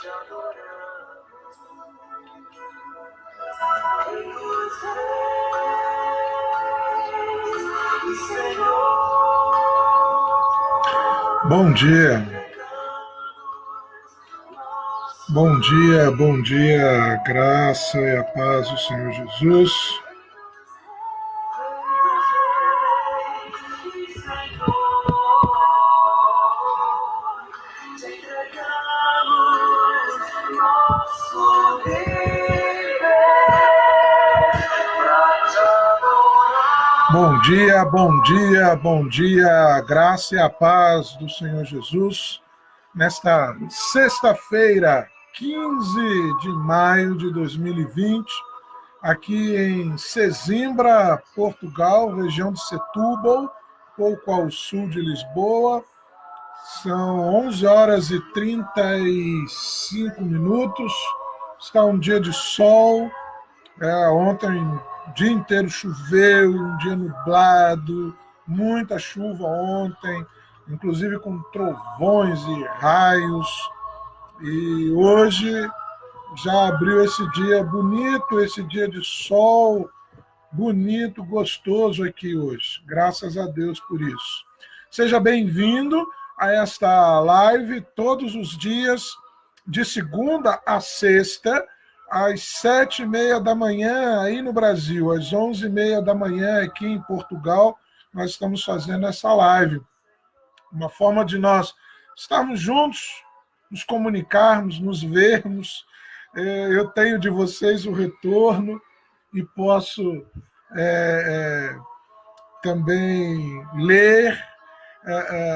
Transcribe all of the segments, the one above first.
Bom dia, bom dia, a graça e a paz do Senhor Jesus. Bom dia, bom dia, bom dia, a graça e a paz do Senhor Jesus. Nesta sexta-feira, 15 de maio de 2020, aqui em Sesimbra, Portugal, região de Setúbal, pouco ao sul de Lisboa. São 11 horas e 35 minutos. Está um dia de sol. Ontem o dia inteiro choveu, um dia nublado, muita chuva ontem, inclusive com trovões e raios. E hoje já abriu esse dia bonito, esse dia de sol bonito, gostoso aqui hoje. Graças a Deus por isso. Seja bem-vindo a esta live todos os dias, de segunda a sexta, às 7h30 da manhã aí no Brasil, às 11h30 da manhã aqui em Portugal, nós estamos fazendo essa live. Uma forma de nós estarmos juntos, nos comunicarmos, nos vermos. Eu tenho de vocês o retorno e posso também ler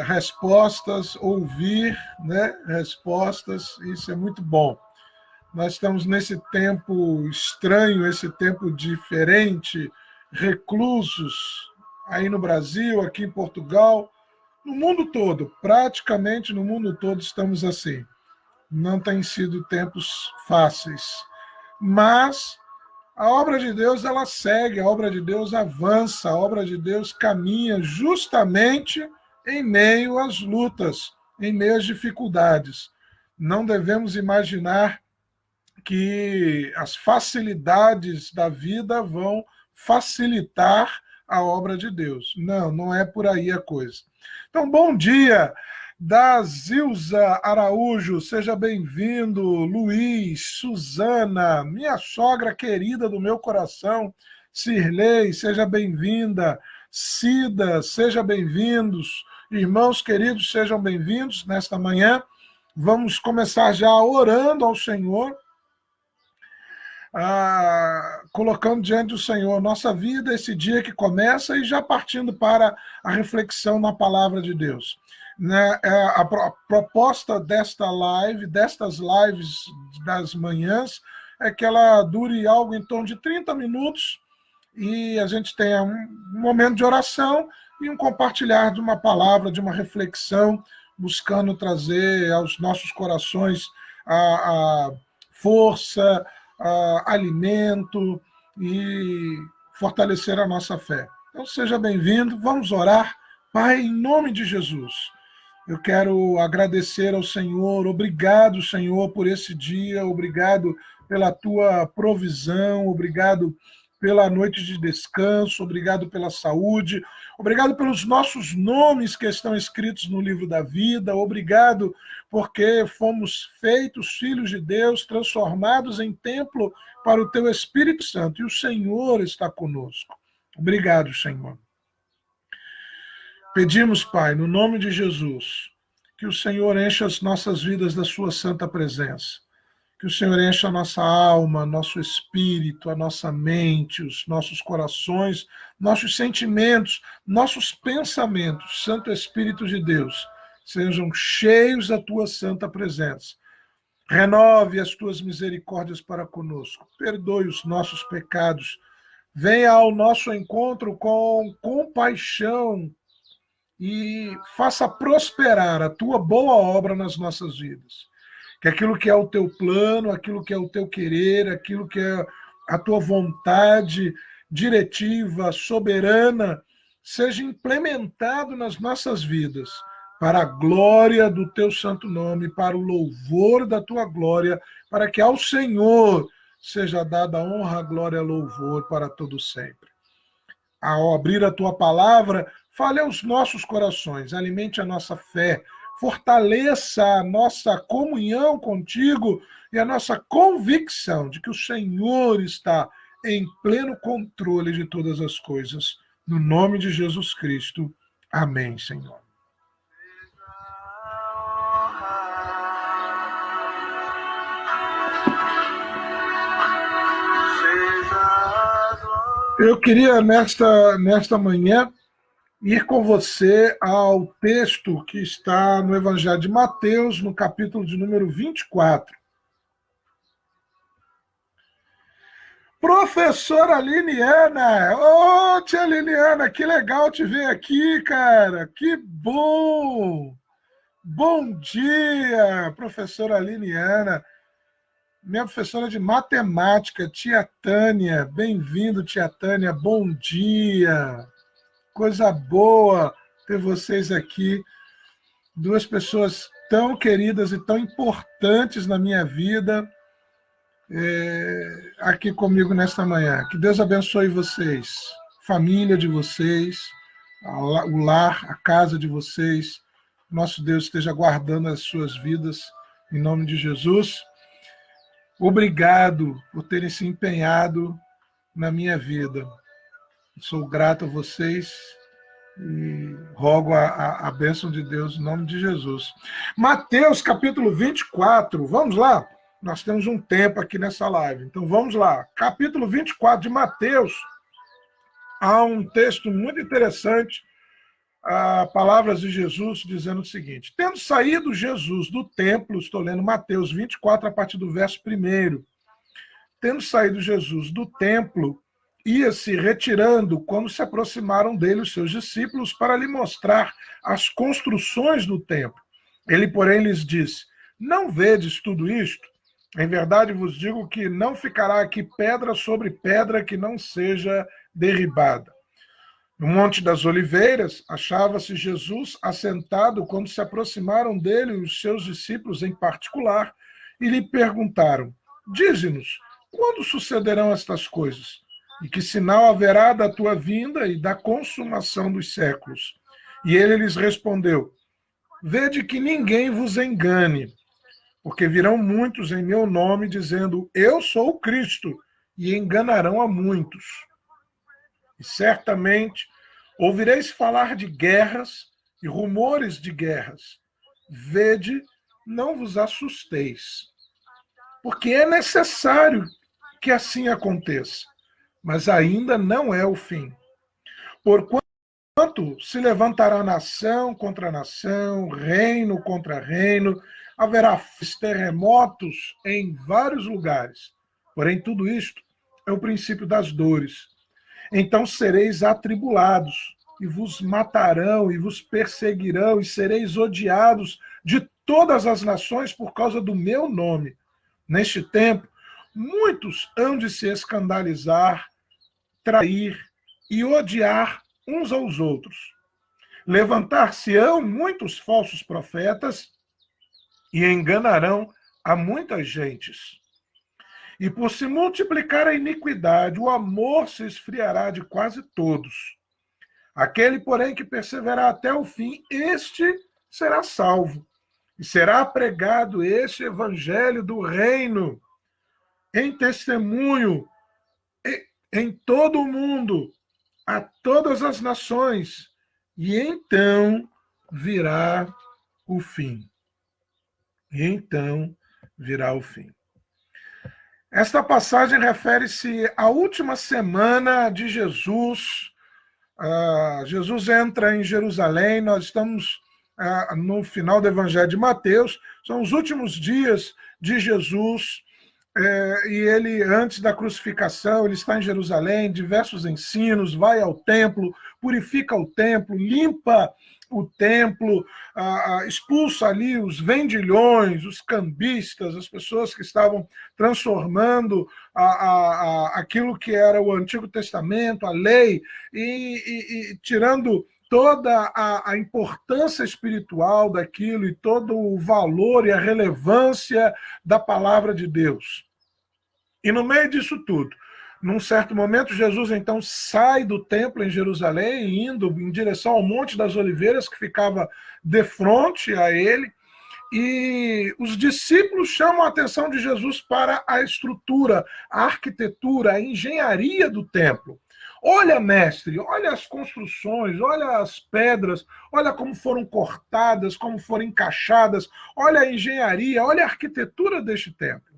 respostas, ouvir, né, respostas, isso é muito bom. Nós estamos nesse tempo estranho, esse tempo diferente, reclusos aí no Brasil, aqui em Portugal, no mundo todo, praticamente no mundo todo estamos assim. Não tem sido tempos fáceis, mas a obra de Deus ela segue, a obra de Deus avança, a obra de Deus caminha justamente em meio às lutas, em meio às dificuldades. Não devemos imaginar que as facilidades da vida vão facilitar a obra de Deus. Não, não é por aí a coisa. Então, bom dia, da Zilza Araújo, seja bem-vindo, Luiz, Suzana, minha sogra querida do meu coração, Cirlei, seja bem-vinda, Cida, seja bem-vindos, irmãos queridos, sejam bem-vindos nesta manhã. Vamos começar já orando ao Senhor, colocando diante do Senhor nossa vida, esse dia que começa, e já partindo para a reflexão na palavra de Deus. A proposta desta live, destas lives das manhãs, é que ela dure algo em torno de 30 minutos e a gente tenha um momento de oração e um compartilhar de uma palavra, de uma reflexão, buscando trazer aos nossos corações a força, alimento e fortalecer a nossa fé. Então seja bem-vindo, vamos orar. Pai, em nome de Jesus, eu quero agradecer ao Senhor, obrigado, Senhor, por esse dia, obrigado pela tua provisão, obrigado pela noite de descanso, obrigado pela saúde, obrigado pelos nossos nomes que estão escritos no livro da vida, obrigado porque fomos feitos filhos de Deus, transformados em templo para o teu Espírito Santo, e o Senhor está conosco. Obrigado, Senhor. Pedimos, Pai, no nome de Jesus, que o Senhor encha as nossas vidas da sua santa presença, que o Senhor encha a nossa alma, nosso espírito, a nossa mente, os nossos corações, nossos sentimentos, nossos pensamentos, Santo Espírito de Deus, sejam cheios da tua santa presença. Renove as tuas misericórdias para conosco, perdoe os nossos pecados, venha ao nosso encontro com compaixão e faça prosperar a tua boa obra nas nossas vidas. Que aquilo que é o teu plano, aquilo que é o teu querer, aquilo que é a tua vontade diretiva, soberana, seja implementado nas nossas vidas, para a glória do teu santo nome, para o louvor da tua glória, para que ao Senhor seja dada honra, glória e louvor para todo sempre. Ao abrir a tua palavra, fale aos nossos corações, alimente a nossa fé, fortaleça a nossa comunhão contigo e a nossa convicção de que o Senhor está em pleno controle de todas as coisas. No nome de Jesus Cristo. Amém, Senhor. Eu queria, nesta manhã, ir com você ao texto que está no Evangelho de Mateus, no capítulo de número 24. Professora Liliana! Ô, tia Liliana, que legal te ver aqui, cara! Que bom! Bom dia, professora Liliana! Minha professora de matemática, tia Tânia. Bem-vindo, tia Tânia. Bom dia. Coisa boa ter vocês aqui. Duas pessoas tão queridas e tão importantes na minha vida aqui comigo nesta manhã. Que Deus abençoe vocês, família de vocês, o lar, a casa de vocês. Nosso Deus esteja guardando as suas vidas em nome de Jesus. Obrigado por terem se empenhado na minha vida. Sou grato a vocês e rogo a bênção de Deus em nome de Jesus. Mateus, capítulo 24. Vamos lá? Nós temos um tempo aqui nessa live, então vamos lá. Capítulo 24 de Mateus. Há um texto muito interessante, palavras de Jesus dizendo o seguinte: tendo saído Jesus do templo, estou lendo Mateus 24 a partir do verso 1. Tendo saído Jesus do templo, ia-se retirando quando se aproximaram dele os seus discípulos para lhe mostrar as construções do templo. Ele, porém, lhes disse: não vedes tudo isto? Em verdade vos digo que não ficará aqui pedra sobre pedra que não seja derribada. No Monte das Oliveiras, achava-se Jesus assentado quando se aproximaram dele os seus discípulos em particular e lhe perguntaram: dize-nos, quando sucederão estas coisas? E que sinal haverá da tua vinda e da consumação dos séculos? E ele lhes respondeu: vede que ninguém vos engane, porque virão muitos em meu nome dizendo: eu sou o Cristo, e enganarão a muitos. E certamente ouvireis falar de guerras e rumores de guerras. Vede, não vos assusteis, porque é necessário que assim aconteça, mas ainda não é o fim. Porquanto se levantará nação contra nação, reino contra reino, haverá terremotos em vários lugares. Porém, tudo isto é o princípio das dores. Então sereis atribulados, e vos matarão, e vos perseguirão, e sereis odiados de todas as nações por causa do meu nome. Neste tempo, muitos hão de se escandalizar, trair e odiar uns aos outros. Levantar-se-ão muitos falsos profetas e enganarão a muitas gentes. E por se multiplicar a iniquidade, o amor se esfriará de quase todos. Aquele, porém, que perseverar até o fim, este será salvo. E será pregado este evangelho do reino em testemunho em todo o mundo, a todas as nações, e então virá o fim. E então virá o fim. Esta passagem refere-se à última semana de Jesus. Jesus entra em Jerusalém, nós estamos no final do Evangelho de Mateus, são os últimos dias de Jesus, e ele, antes da crucificação, ele está em Jerusalém, diversos ensinos, vai ao templo, purifica o templo, limpa o templo, expulsa ali os vendilhões, os cambistas, as pessoas que estavam transformando aquilo que era o Antigo Testamento, a lei, e tirando toda a importância espiritual daquilo e todo o valor e a relevância da palavra de Deus. E no meio disso tudo, num certo momento, Jesus então sai do templo em Jerusalém, indo em direção ao Monte das Oliveiras, que ficava de frente a ele, e os discípulos chamam a atenção de Jesus para a estrutura, a arquitetura, a engenharia do templo. Olha, mestre, olha as construções, olha as pedras, olha como foram cortadas, como foram encaixadas, olha a engenharia, olha a arquitetura deste templo.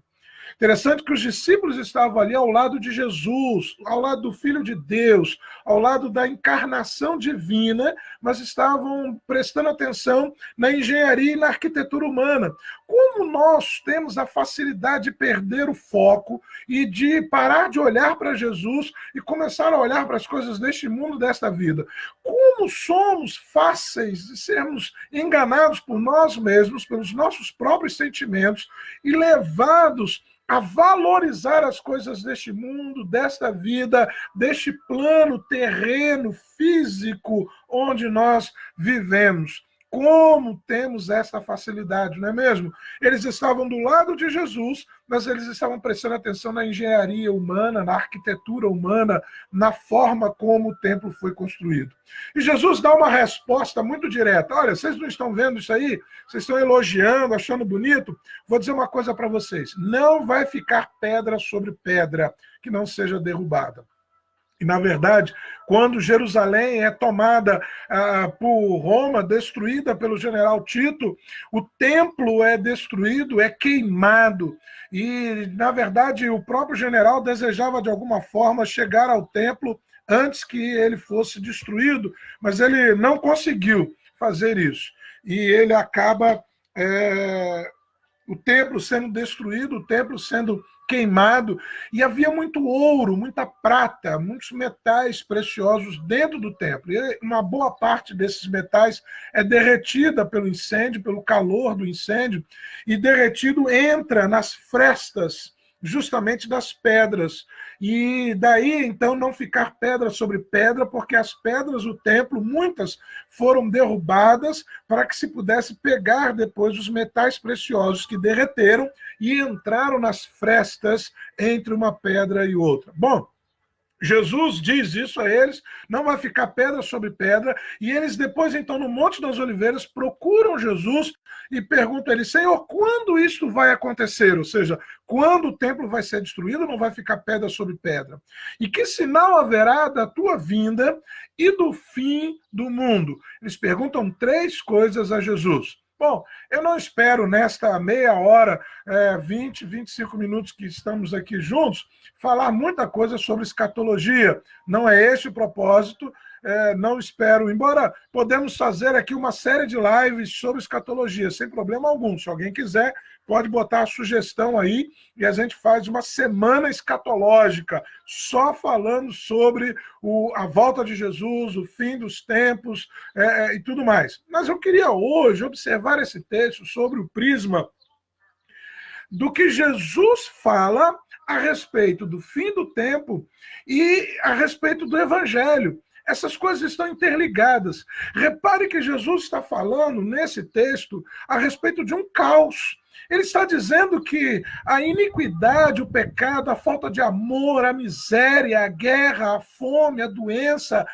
Interessante que os discípulos estavam ali ao lado de Jesus, ao lado do Filho de Deus, ao lado da encarnação divina, mas estavam prestando atenção na engenharia e na arquitetura humana. Como nós temos a facilidade de perder o foco e de parar de olhar para Jesus e começar a olhar para as coisas deste mundo, desta vida. Como somos fáceis de sermos enganados por nós mesmos, pelos nossos próprios sentimentos e levados a valorizar as coisas deste mundo, desta vida, deste plano terreno, físico, onde nós vivemos. Como temos essa facilidade, não é mesmo? Eles estavam do lado de Jesus, mas eles estavam prestando atenção na engenharia humana, na arquitetura humana, na forma como o templo foi construído. E Jesus dá uma resposta muito direta. Olha, vocês não estão vendo isso aí? Vocês estão elogiando, achando bonito? Vou dizer uma coisa para vocês. Não vai ficar pedra sobre pedra que não seja derrubada. E, na verdade, quando Jerusalém é tomada por Roma, destruída pelo general Tito, o templo é destruído, é queimado. E, na verdade, o próprio general desejava, de alguma forma, chegar ao templo antes que ele fosse destruído, mas ele não conseguiu fazer isso. E ele acaba o templo sendo destruído, o templo sendo queimado, e havia muito ouro, muita prata, muitos metais preciosos dentro do templo. E uma boa parte desses metais é derretida pelo incêndio, pelo calor do incêndio, e derretido entra nas frestas justamente das pedras. E daí, então, não ficar pedra sobre pedra, porque as pedras do templo, muitas foram derrubadas para que se pudesse pegar depois os metais preciosos que derreteram e entraram nas frestas entre uma pedra e outra. Bom, Jesus diz isso a eles, não vai ficar pedra sobre pedra, e eles depois, então, no Monte das Oliveiras, procuram Jesus e perguntam a ele, Senhor, quando isto vai acontecer? Ou seja, quando o templo vai ser destruído, não vai ficar pedra sobre pedra? E que sinal haverá da tua vinda e do fim do mundo? Eles perguntam 3 coisas a Jesus. Bom, eu não espero nesta meia hora, 20, 25 minutos que estamos aqui juntos, falar muita coisa sobre escatologia. Não é esse o propósito, não espero. Embora podemos fazer aqui uma série de lives sobre escatologia, sem problema algum. Se alguém quiser, pode botar a sugestão aí e a gente faz uma semana escatológica, só falando sobre a volta de Jesus, o fim dos tempos e tudo mais. Mas eu queria hoje observar esse texto sobre o prisma do que Jesus fala a respeito do fim do tempo e a respeito do evangelho. Essas coisas estão interligadas. Repare que Jesus está falando nesse texto a respeito de um caos. Ele está dizendo que a iniquidade, o pecado, a falta de amor, a miséria, a guerra, a fome, a doença,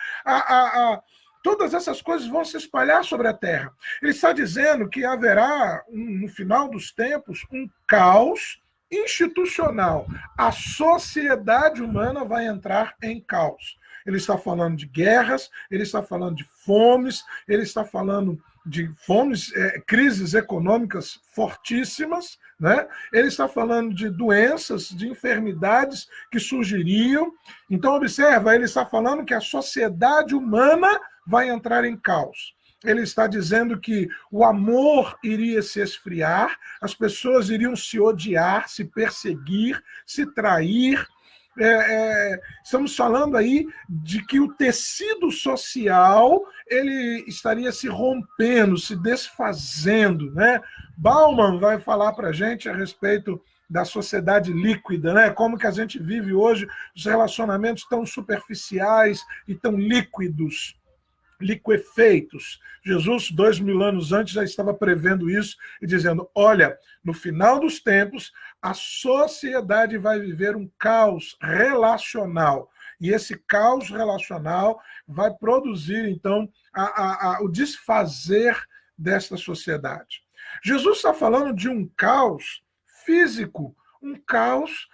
todas essas coisas vão se espalhar sobre a terra. Ele está dizendo que haverá, no final dos tempos, um caos institucional. A sociedade humana vai entrar em caos. Ele está falando de guerras, ele está falando de fomes, ele está falando de fomes, crises econômicas fortíssimas, né? Ele está falando de doenças, de enfermidades que surgiriam. Então, observa, ele está falando que a sociedade humana vai entrar em caos. Ele está dizendo que o amor iria se esfriar, as pessoas iriam se odiar, se perseguir, se trair. Estamos falando aí de que o tecido social ele estaria se rompendo, se desfazendo, né? Bauman vai falar para a gente a respeito da sociedade líquida, né? Como que a gente vive hoje, os relacionamentos tão superficiais e tão líquidos. liquefeitos. Jesus, 2000 anos antes, já estava prevendo isso e dizendo, olha, no final dos tempos, a sociedade vai viver um caos relacional. E esse caos relacional vai produzir, então, o desfazer desta sociedade. Jesus está falando de um caos físico, um caos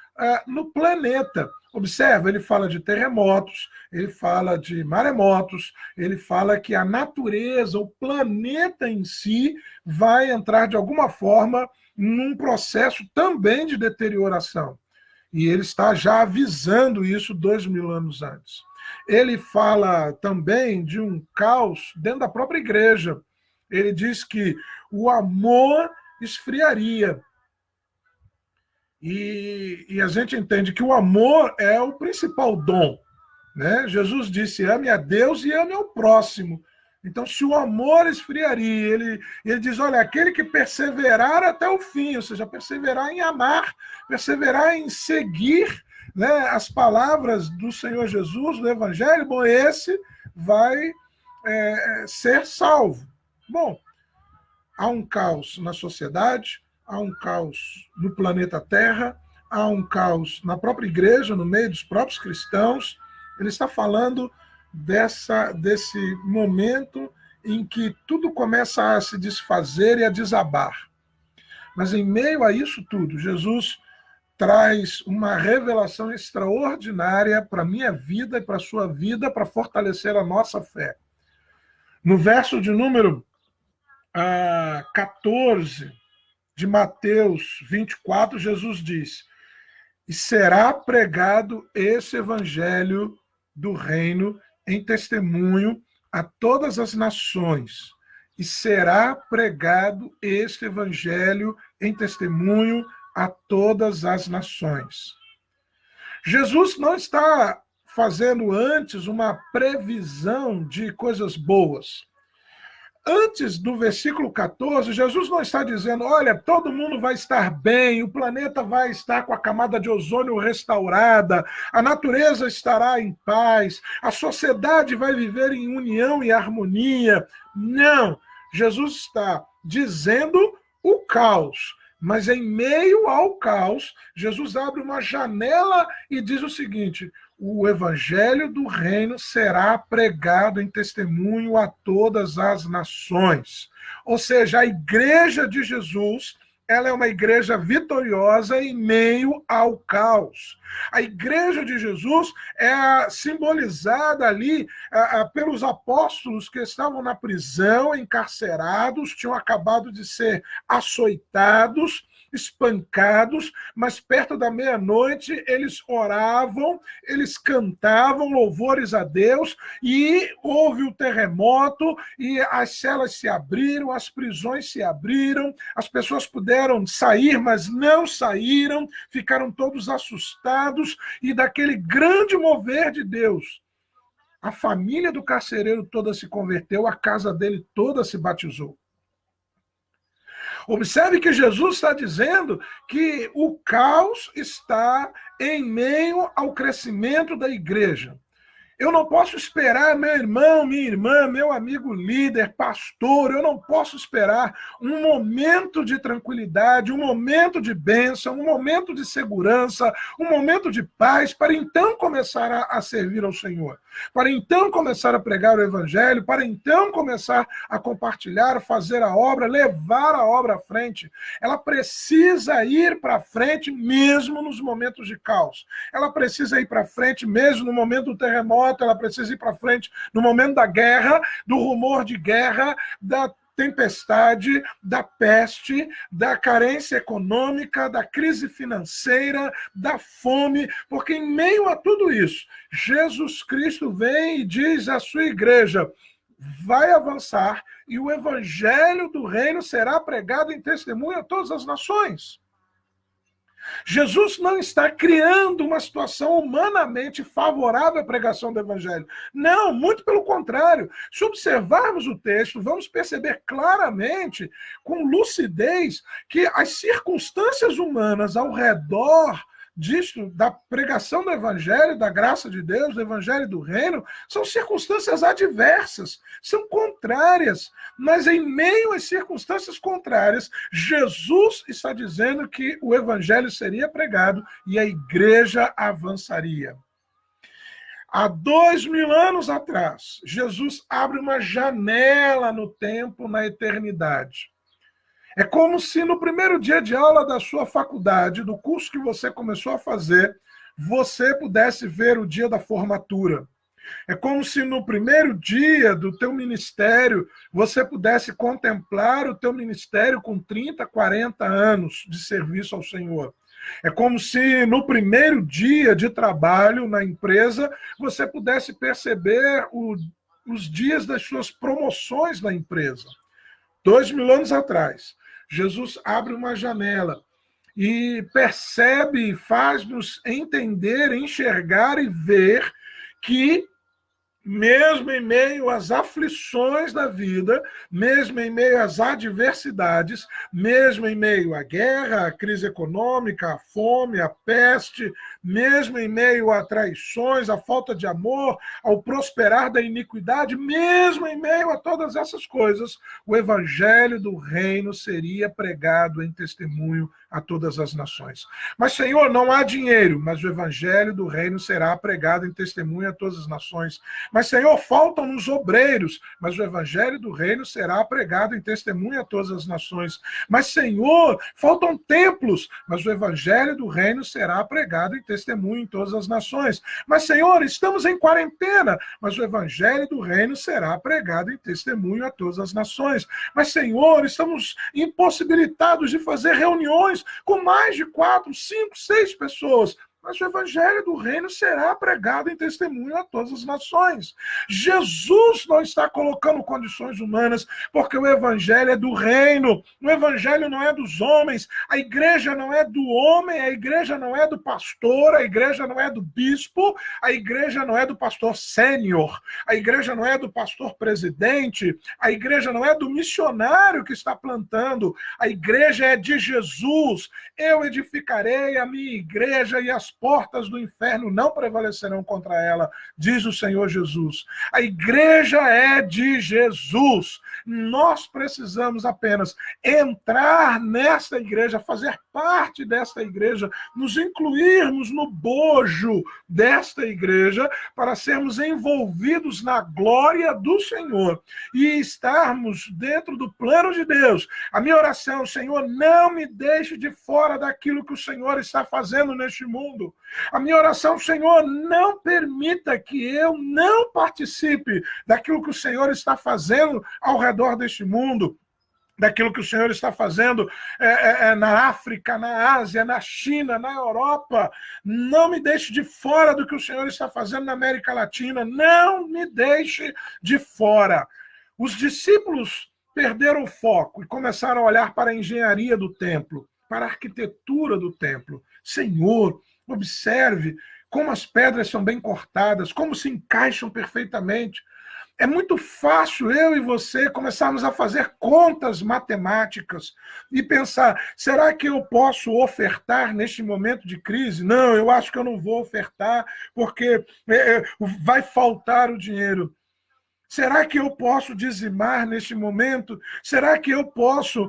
no planeta. Observa, ele fala de terremotos, ele fala de maremotos, ele fala que a natureza, o planeta em si, vai entrar de alguma forma num processo também de deterioração. E ele está já avisando isso 2000 anos antes. Ele fala também de um caos dentro da própria igreja. Ele diz que o amor esfriaria. E a gente entende que o amor é o principal dom, né? Jesus disse, ame a Deus e ame ao próximo. Então, se o amor esfriaria, ele diz, olha, aquele que perseverar até o fim, ou seja, perseverar em amar, perseverar em seguir, né, as palavras do Senhor Jesus, do Evangelho, bom, esse vai ser salvo. Bom, há um caos na sociedade, há um caos no planeta Terra, há um caos na própria igreja, no meio dos próprios cristãos. Ele está falando desse momento em que tudo começa a se desfazer e a desabar. Mas em meio a isso tudo, Jesus traz uma revelação extraordinária para a minha vida e para a sua vida, para fortalecer a nossa fé. No verso de número 14 de Mateus 24, Jesus diz, e será pregado esse evangelho do reino em testemunho a todas as nações, e será pregado este evangelho em testemunho a todas as nações. Jesus não está fazendo antes uma previsão de coisas boas. Antes do versículo 14, Jesus não está dizendo, olha, todo mundo vai estar bem, o planeta vai estar com a camada de ozônio restaurada, a natureza estará em paz, a sociedade vai viver em união e harmonia. Não, Jesus está dizendo o caos, mas em meio ao caos, Jesus abre uma janela e diz o seguinte, o evangelho do reino será pregado em testemunho a todas as nações. Ou seja, a igreja de Jesus, ela é uma igreja vitoriosa em meio ao caos. A igreja de Jesus é simbolizada ali pelos apóstolos que estavam na prisão, encarcerados, tinham acabado de ser açoitados, espancados, mas perto da meia-noite eles oravam, eles cantavam louvores a Deus e houve o terremoto e as celas se abriram, as prisões se abriram, as pessoas puderam sair, mas não saíram, ficaram todos assustados e daquele grande mover de Deus, a família do carcereiro toda se converteu, a casa dele toda se batizou. Observe que Jesus está dizendo que o caos está em meio ao crescimento da igreja. Eu não posso esperar, meu irmão, minha irmã, meu amigo líder, pastor, eu não posso esperar um momento de tranquilidade, um momento de bênção, um momento de segurança, um momento de paz, para então começar a servir ao Senhor, para então começar a pregar o evangelho, para então começar a compartilhar, fazer a obra, levar a obra à frente. Ela precisa ir para frente mesmo nos momentos de caos. Ela precisa ir para frente mesmo no momento do terremoto, ela precisa ir para frente no momento da guerra, do rumor de guerra, da tempestade, da peste, da carência econômica, da crise financeira, da fome, porque em meio a tudo isso, Jesus Cristo vem e diz à sua igreja, vai avançar e o evangelho do reino será pregado em testemunho a todas as nações. Jesus não está criando uma situação humanamente favorável à pregação do evangelho. Não, muito pelo contrário. Se observarmos o texto, vamos perceber claramente, com lucidez, que as circunstâncias humanas ao redor disto, da pregação do Evangelho, da graça de Deus, do Evangelho do Reino, são circunstâncias adversas, são contrárias. Mas em meio às circunstâncias contrárias, Jesus está dizendo que o Evangelho seria pregado e a igreja avançaria. Há 2000 anos atrás, Jesus abre uma janela no tempo, na eternidade. É como se no primeiro dia de aula da sua faculdade, do curso que você começou a fazer, você pudesse ver o dia da formatura. É como se no primeiro dia do teu ministério, você pudesse contemplar o teu ministério com 30, 40 anos de serviço ao Senhor. É como se no primeiro dia de trabalho na empresa, você pudesse perceber os dias das suas promoções na empresa. 2000 anos atrás, Jesus abre uma janela e percebe, faz-nos entender, enxergar e ver que mesmo em meio às aflições da vida, mesmo em meio às adversidades, mesmo em meio à guerra, à crise econômica, à fome, à peste, mesmo em meio a traições, à falta de amor, ao prosperar da iniquidade, mesmo em meio a todas essas coisas, o evangelho do reino seria pregado em testemunho a todas as nações. Mas, Senhor, não há dinheiro, mas o evangelho do reino será pregado em testemunho a todas as nações. Mas, Senhor, faltam-nos obreiros, mas o evangelho do reino será pregado em testemunho a todas as nações. Mas, Senhor, faltam templos, mas o evangelho do reino será pregado em testemunho em todas as nações. Mas, Senhor, estamos em quarentena, mas o evangelho do reino será pregado em testemunho a todas as nações. Mas, Senhor, estamos impossibilitados de fazer reuniões com mais de 4, 5, 6 pessoas. Mas o evangelho do reino será pregado em testemunho a todas as nações. Jesus não está colocando condições humanas, porque o evangelho é do reino. O evangelho não é dos homens. A igreja não é do homem, a igreja não é do pastor, a igreja não é do bispo, a igreja não é do pastor sênior, a igreja não é do pastor presidente, a igreja não é do missionário que está plantando. A igreja é de Jesus. Eu edificarei a minha igreja e as portas do inferno não prevalecerão contra ela, diz o Senhor Jesus. A igreja é de Jesus. Nós precisamos apenas entrar nesta igreja, fazer parte desta igreja, nos incluirmos no bojo desta igreja, para sermos envolvidos na glória do Senhor e estarmos dentro do plano de Deus. A minha oração, Senhor, não me deixe de fora daquilo que o Senhor está fazendo neste mundo. A minha oração, Senhor, não permita que eu não participe daquilo que o Senhor está fazendo ao redor deste mundo, daquilo que o Senhor está fazendo na África, na Ásia, na China, na Europa. Não me deixe de fora do que o Senhor está fazendo na América Latina. Não me deixe de fora. Os discípulos perderam o foco e começaram a olhar para a engenharia do templo, para a arquitetura do templo. Senhor, observe como as pedras são bem cortadas, como se encaixam perfeitamente. É muito fácil eu e você começarmos a fazer contas matemáticas e pensar, será que eu posso ofertar neste momento de crise? Não, eu acho que eu não vou ofertar porque vai faltar o dinheiro. Será que eu posso dizimar neste momento? Será que eu posso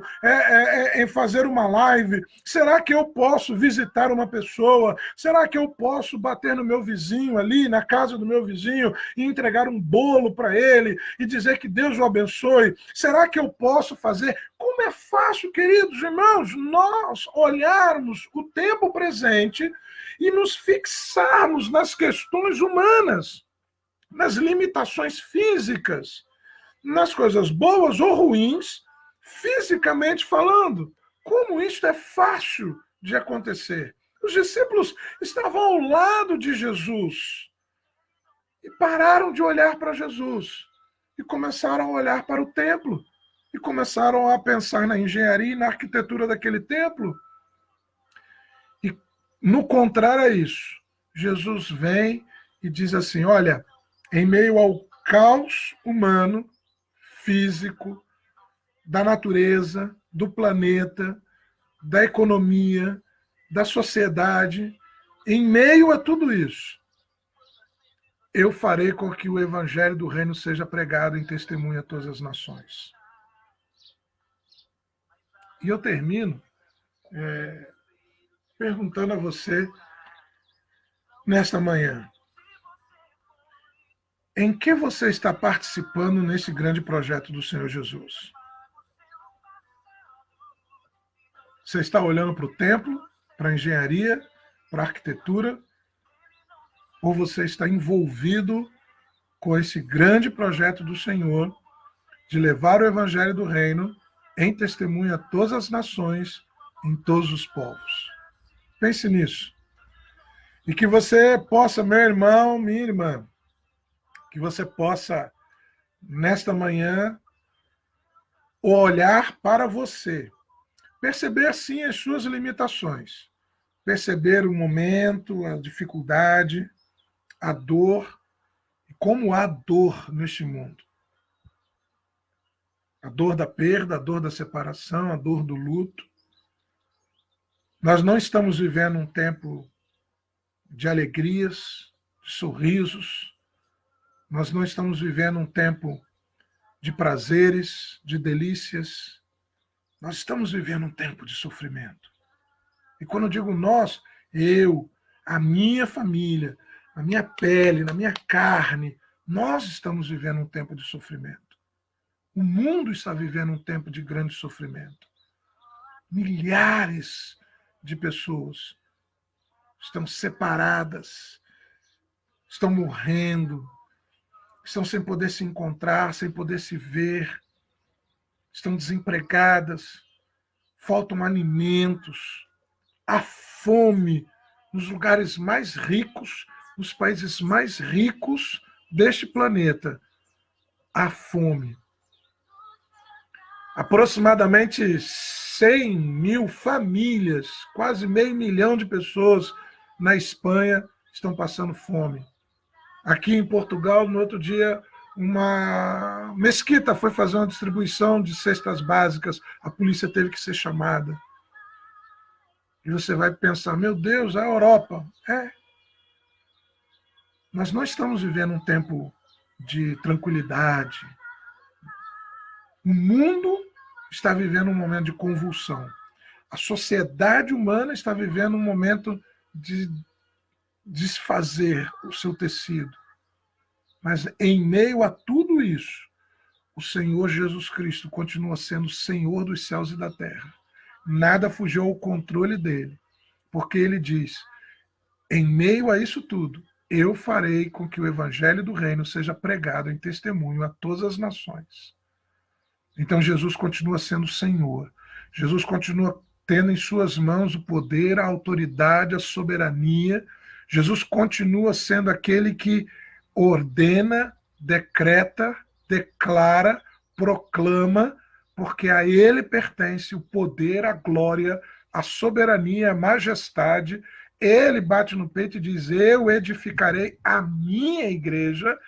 fazer uma live? Será que eu posso visitar uma pessoa? Será que eu posso bater no meu vizinho ali, na casa do meu vizinho, e entregar um bolo para ele e dizer que Deus o abençoe? Será que eu posso fazer? Como é fácil, queridos irmãos, nós olharmos o tempo presente e nos fixarmos nas questões humanas, nas limitações físicas, nas coisas boas ou ruins, fisicamente falando. Como isso é fácil de acontecer. Os discípulos estavam ao lado de Jesus e pararam de olhar para Jesus e começaram a olhar para o templo e começaram a pensar na engenharia e na arquitetura daquele templo. E, no contrário a isso, Jesus vem e diz assim, olha, em meio ao caos humano, físico, da natureza, do planeta, da economia, da sociedade, Em meio a tudo isso, eu farei com que o evangelho do reino seja pregado em testemunho a todas as nações. E eu termino perguntando a você, nesta manhã, em que você está participando nesse grande projeto do Senhor Jesus? Você está olhando para o templo, para a engenharia, para a arquitetura, ou você está envolvido com esse grande projeto do Senhor de levar o evangelho do reino em testemunho a todas as nações, em todos os povos? Pense nisso. E que você possa, meu irmão, minha irmã, que você possa, nesta manhã, olhar para você, perceber, sim, as suas limitações, perceber o momento, a dificuldade, a dor, e como há dor neste mundo. A dor da perda, a dor da separação, a dor do luto. Nós não estamos vivendo um tempo de alegrias, de sorrisos. Nós não estamos vivendo um tempo de prazeres, de delícias. Nós estamos vivendo um tempo de sofrimento. E quando eu digo nós, eu, a minha família, na minha pele, na minha carne, nós estamos vivendo um tempo de sofrimento. O mundo está vivendo um tempo de grande sofrimento. Milhares de pessoas estão separadas, estão morrendo, estão sem poder se encontrar, sem poder se ver, estão desempregadas, faltam alimentos, há fome nos lugares mais ricos, nos países mais ricos deste planeta. Há fome. Aproximadamente 100 mil famílias, quase 500 mil de pessoas na Espanha estão passando fome. Aqui em Portugal, no outro dia, uma mesquita foi fazer uma distribuição de cestas básicas, a polícia teve que ser chamada. E você vai pensar, meu Deus, a Europa. Nós não estamos vivendo um tempo de tranquilidade. O mundo está vivendo um momento de convulsão. A sociedade humana está vivendo um momento de desfazer o seu tecido. Mas em meio a tudo isso, o Senhor Jesus Cristo continua sendo Senhor dos céus e da terra. Nada fugiu ao controle dele, porque ele diz, em meio a isso tudo, eu farei com que o evangelho do reino seja pregado em testemunho a todas as nações. Então Jesus continua sendo Senhor. Jesus continua tendo em suas mãos o poder, a autoridade, a soberania. Jesus continua sendo aquele que ordena, decreta, declara, proclama, porque a ele pertence o poder, a glória, a soberania, a majestade. Ele bate no peito e diz, eu edificarei a minha igreja.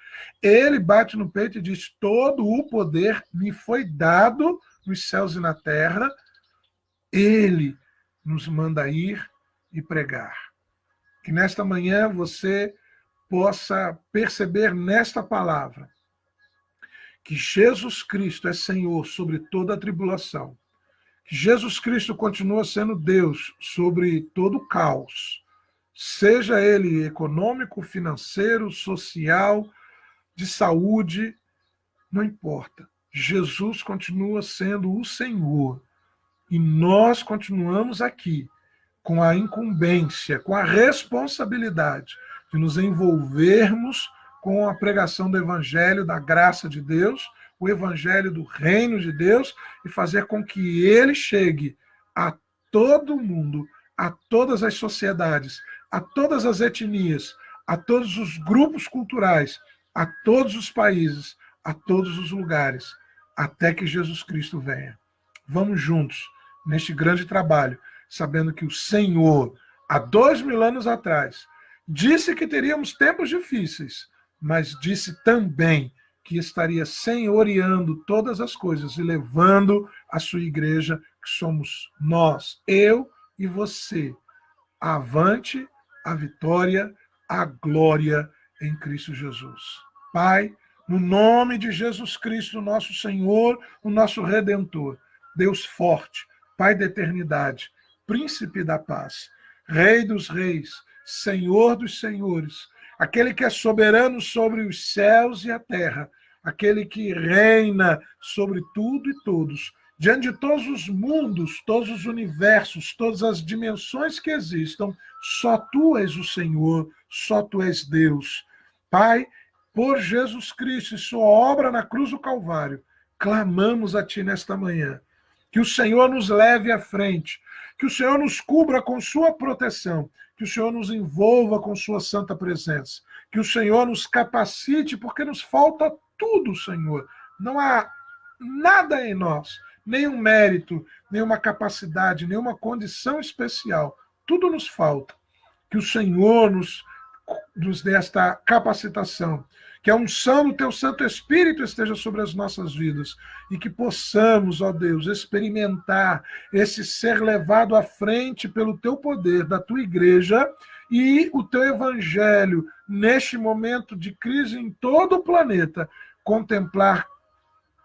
Ele bate no peito e diz, todo o poder me foi dado nos céus e na terra. Ele nos manda ir e pregar. Que nesta manhã você possa perceber nesta palavra que Jesus Cristo é Senhor sobre toda a tribulação, que Jesus Cristo continua sendo Deus sobre todo o caos, seja ele econômico, financeiro, social, de saúde, não importa. Jesus continua sendo o Senhor e nós continuamos aqui com a incumbência, com a responsabilidade de nos envolvermos com a pregação do Evangelho, da graça de Deus, o Evangelho do reino de Deus, e fazer com que ele chegue a todo mundo, a todas as sociedades, a todas as etnias, a todos os grupos culturais, a todos os países, a todos os lugares, até que Jesus Cristo venha. Vamos juntos neste grande trabalho, sabendo que o Senhor, há 2000 anos atrás, disse que teríamos tempos difíceis, mas disse também que estaria senhoreando todas as coisas e levando a sua igreja, que somos nós, eu e você, avante, a vitória, a glória em Cristo Jesus. Pai, no nome de Jesus Cristo, nosso Senhor, o nosso Redentor, Deus forte, Pai da eternidade, Príncipe da paz, Rei dos reis, Senhor dos senhores, aquele que é soberano sobre os céus e a terra, aquele que reina sobre tudo e todos, diante de todos os mundos, todos os universos, todas as dimensões que existam, só Tu és o Senhor, só Tu és Deus. Pai, por Jesus Cristo e Sua obra na cruz do Calvário, clamamos a Ti nesta manhã. Que o Senhor nos leve à frente, que o Senhor nos cubra com Sua proteção, que o Senhor nos envolva com Sua santa presença, que o Senhor nos capacite, porque nos falta tudo, Senhor. Não há nada em nós, nenhum mérito, nenhuma capacidade, nenhuma condição especial. Tudo nos falta. Que o Senhor nos dê esta capacitação, que a unção do Teu Santo Espírito esteja sobre as nossas vidas e que possamos, ó Deus, experimentar esse ser levado à frente pelo Teu poder, da Tua igreja e o Teu evangelho, neste momento de crise em todo o planeta, contemplar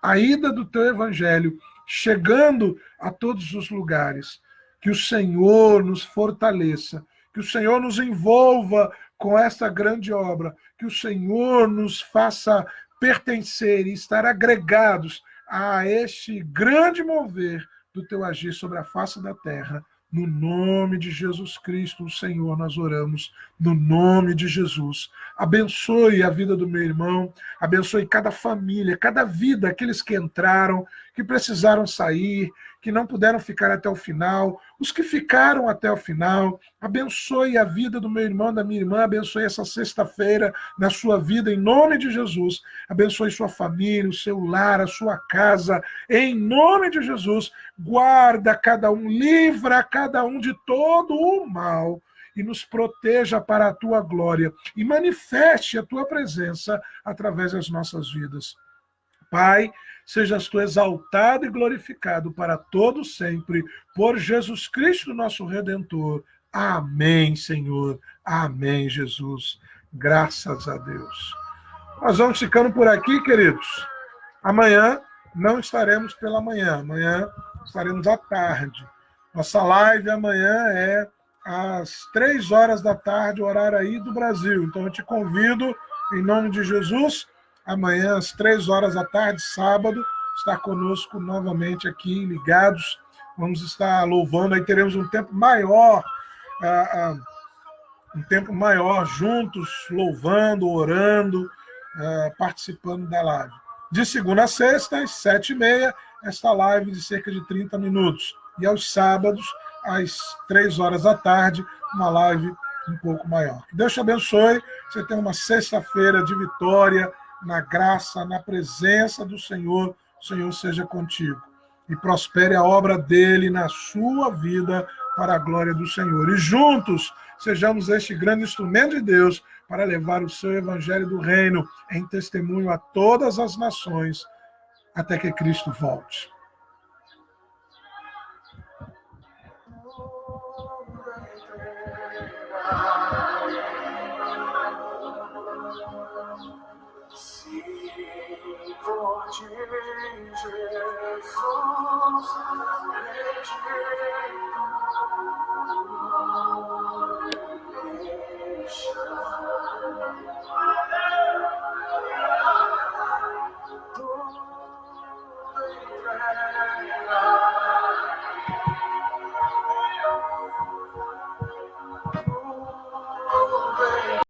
a ida do Teu evangelho, chegando a todos os lugares. Que o Senhor nos fortaleça, que o Senhor nos envolva com esta grande obra, que o Senhor nos faça pertencer e estar agregados a este grande mover do Teu agir sobre a face da terra. No nome de Jesus Cristo, o Senhor, nós oramos. No nome de Jesus. Abençoe a vida do meu irmão, abençoe cada família, cada vida, aqueles que entraram, que precisaram sair, que não puderam ficar até o final, os que ficaram até o final. Abençoe a vida do meu irmão, da minha irmã, abençoe essa sexta-feira na sua vida, em nome de Jesus. Abençoe sua família, o seu lar, a sua casa, em nome de Jesus. Guarda cada um, livra cada um de todo o mal e nos proteja para a Tua glória e manifeste a Tua presença através das nossas vidas. Pai, sejas Tu exaltado e glorificado para todo sempre, por Jesus Cristo, nosso Redentor. Amém, Senhor. Amém, Jesus. Graças a Deus. Nós vamos ficando por aqui, queridos. Amanhã não estaremos pela manhã, amanhã estaremos à tarde. Nossa live amanhã é às 3 horas da tarde, horário aí do Brasil. Então eu te convido, em nome de Jesus, amanhã às 3 horas da tarde, sábado, estar conosco novamente aqui, ligados. Vamos estar louvando, aí teremos um tempo maior, juntos, louvando, orando, participando da live. De segunda a sexta, às 7h30, esta live de cerca de 30 minutos. E aos sábados, às 3 horas da tarde, uma live um pouco maior. Que Deus te abençoe, você tenha uma sexta-feira de vitória, na graça, na presença do Senhor, o Senhor seja contigo. E prospere a obra dele na sua vida, para a glória do Senhor. E juntos, sejamos este grande instrumento de Deus para levar o seu evangelho do reino em testemunho a todas as nações, até que Cristo volte. Por ti, Jesus,